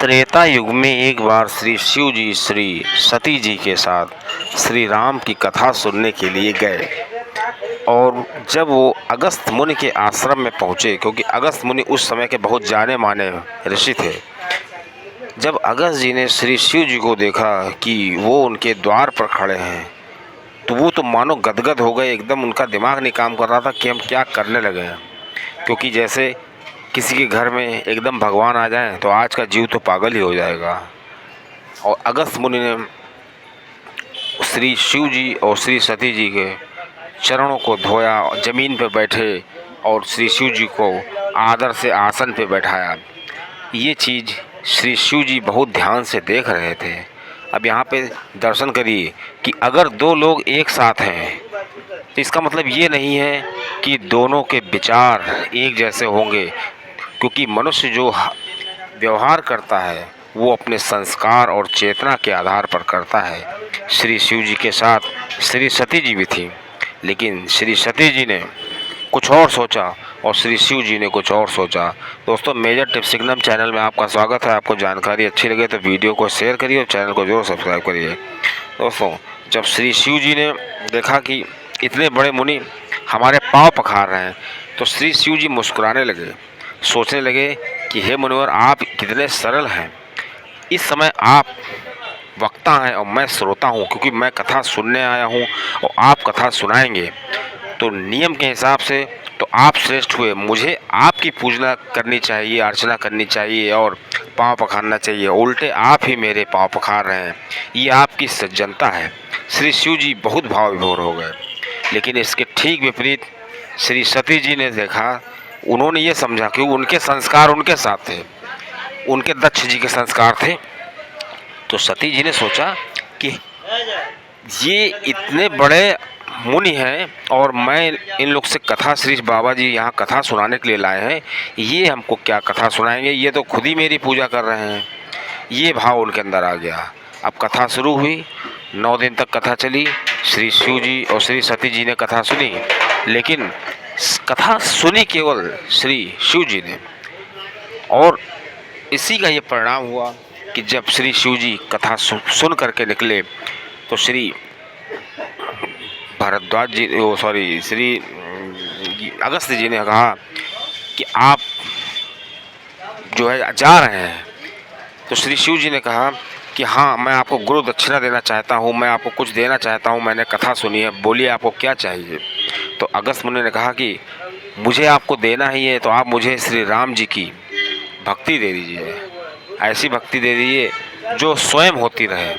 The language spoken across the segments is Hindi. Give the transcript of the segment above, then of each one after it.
त्रेता युग में एक बार श्री शिव जी श्री सती जी के साथ श्री राम की कथा सुनने के लिए गए। और जब वो अगस्त्य मुनि के आश्रम में पहुँचे, क्योंकि अगस्त्य मुनि उस समय के बहुत जाने माने ऋषि थे, जब अगस्त्य जी ने श्री शिव जी को देखा कि वो उनके द्वार पर खड़े हैं, तो वो तो मानो गदगद हो गए। एकदम उनका दिमाग नहीं काम कर रहा था कि हम क्या करने लगे हैं। क्योंकि जैसे किसी के घर में एकदम भगवान आ जाएं तो आज का जीव तो पागल ही हो जाएगा। और अगस्त्य मुनि ने श्री शिव जी और श्री सती जी के चरणों को धोया, ज़मीन पर बैठे और श्री शिव जी को आदर से आसन पे बैठाया। ये चीज़ श्री शिव जी बहुत ध्यान से देख रहे थे। अब यहाँ पे दर्शन करिए कि अगर दो लोग एक साथ हैं तो इसका मतलब ये नहीं है कि दोनों के विचार एक जैसे होंगे, क्योंकि मनुष्य जो व्यवहार करता है वो अपने संस्कार और चेतना के आधार पर करता है। श्री शिव जी के साथ श्री सती जी भी थी, लेकिन श्री सती जी ने कुछ और सोचा और श्री शिव जी ने कुछ और सोचा। दोस्तों, मेजर टिप्स सिग्नम चैनल में आपका स्वागत है। आपको जानकारी अच्छी लगे तो वीडियो को शेयर करिए और चैनल को जरूर सब्सक्राइब करिए। दोस्तों, जब श्री शिव जी ने देखा कि इतने बड़े मुनि हमारे पाँव पखार रहे हैं, तो श्री शिव जी मुस्कुराने लगे, सोचने लगे कि हे मुनिवर, आप कितने सरल हैं। इस समय आप वक्ता हैं और मैं श्रोता हूँ, क्योंकि मैं कथा सुनने आया हूँ और आप कथा सुनाएंगे। तो नियम के हिसाब से तो आप श्रेष्ठ हुए। मुझे आपकी पूजना करनी चाहिए, अर्चना करनी चाहिए और पाँव पखारना चाहिए। उल्टे आप ही मेरे पाँव पखार रहे हैं। ये आपकी सज्जनता है। श्री शिव जी बहुत भाव विभोर हो गए। लेकिन इसके ठीक विपरीत श्री सती जी ने देखा, उन्होंने ये समझा कि उनके संस्कार उनके साथ थे, उनके दक्ष जी के संस्कार थे। तो सती जी ने सोचा कि ये इतने बड़े मुनि हैं और मैं इन लोग से कथा, श्री बाबा जी यहाँ कथा सुनाने के लिए लाए हैं, ये हमको क्या कथा सुनाएंगे, ये तो खुद ही मेरी पूजा कर रहे हैं। ये भाव उनके अंदर आ गया। अब कथा शुरू हुई। 9 दिन तक कथा चली। श्री शिव जी और श्री सती जी ने कथा सुनी, लेकिन कथा सुनी केवल श्री शिव जी ने। और इसी का ये परिणाम हुआ कि जब श्री शिव जी कथा सुन करके निकले, तो श्री भारद्वाज जी, श्री अगस्त्य जी ने कहा कि आप जो है जा रहे हैं। तो श्री शिव जी ने कहा कि हाँ, मैं आपको गुरु दक्षिणा देना चाहता हूँ, मैं आपको कुछ देना चाहता हूँ, मैंने कथा सुनी है, बोलिए आपको क्या चाहिए। तो अगस्त्य मुनि ने कहा कि मुझे आपको देना ही है तो आप मुझे श्री राम जी की भक्ति दे दीजिए। ऐसी भक्ति दे दीजिए जो स्वयं होती रहे,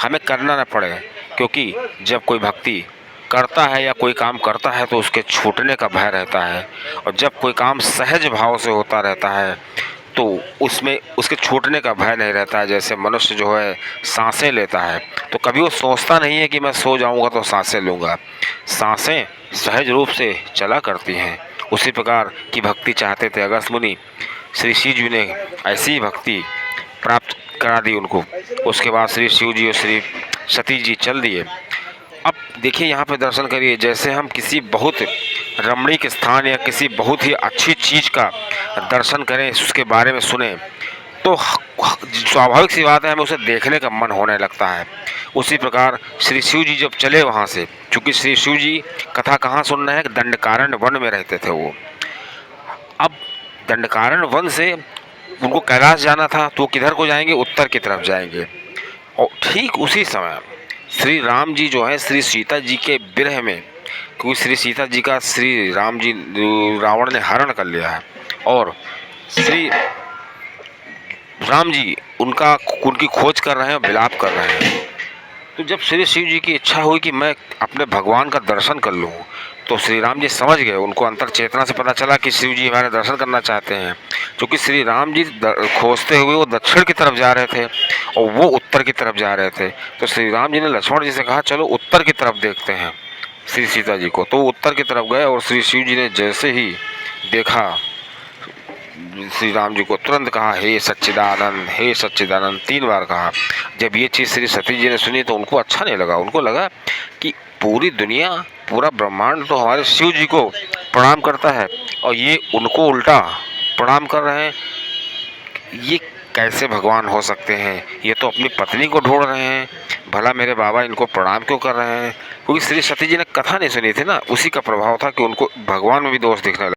हमें करना न पड़े। क्योंकि जब कोई भक्ति करता है या कोई काम करता है तो उसके छूटने का भय रहता है, और जब कोई काम सहज भाव से होता रहता है तो उसमें उसके छूटने का भय नहीं रहता है। जैसे मनुष्य जो है सांसें लेता है तो कभी वो सोचता नहीं है कि मैं सो जाऊंगा तो सांसें लूँगा। सांसें सहज रूप से चला करती हैं। उसी प्रकार की भक्ति चाहते थे अगस्त्य मुनि। श्री शिव जी ने ऐसी ही भक्ति प्राप्त करा दी उनको। उसके बाद श्री शिव जी और श्री सती जी चल दिए। अब देखिए, यहाँ पे दर्शन करिए, जैसे हम किसी बहुत रमणीक स्थान या किसी बहुत ही अच्छी चीज़ का दर्शन करें, उसके बारे में सुने, तो स्वाभाविक सी बात है हमें उसे देखने का मन होने लगता है। उसी प्रकार श्री शिव जी जब चले वहाँ से, चूँकि श्री शिव जी कथा कहाँ सुन रहे हैं, दंडकारण्य वन में रहते थे वो। अब दंडकारण्य वन से उनको कैलाश जाना था, तो किधर को जाएंगे, उत्तर की तरफ जाएंगे। और ठीक उसी समय श्री राम जी जो है श्री सीता जी के विरह में, क्योंकि श्री सीता जी का श्री राम जी रावण ने हरण कर लिया है, और श्री राम जी उनकी खोज कर रहे हैं, विलाप कर रहे हैं। तो जब श्री शिव जी की इच्छा हुई कि मैं अपने भगवान का दर्शन कर लूँ, तो श्री राम जी समझ गए, उनको अंतर चेतना से पता चला कि शिव जी हमारे दर्शन करना चाहते हैं। क्योंकि श्री राम जी खोजते हुए वो दक्षिण की तरफ जा रहे थे और वो उत्तर की तरफ जा रहे थे। तो श्री राम जी ने लक्ष्मण जी से कहा, चलो उत्तर की तरफ देखते हैं श्री सीता जी को। तो उत्तर की तरफ गए और श्री शिव जी ने जैसे ही देखा, श्री राम जी को तुरंत कहा, हे सच्चिदानंद, हे सच्चिदानंद, 3 बार कहा। जब ये चीज़ श्री सती जी ने सुनी तो उनको अच्छा नहीं लगा। उनको लगा कि पूरी दुनिया, पूरा ब्रह्मांड तो हमारे शिव जी को प्रणाम करता है और ये उनको उल्टा प्रणाम कर रहे हैं। ये कैसे भगवान हो सकते हैं, ये तो अपनी पत्नी को ढूंढ रहे हैं, भला मेरे बाबा इनको प्रणाम क्यों कर रहे हैं। क्योंकि श्री सती जी ने कथा नहीं सुनी थी ना, उसी का प्रभाव था कि उनको भगवान में भी दोष दिखने लगा।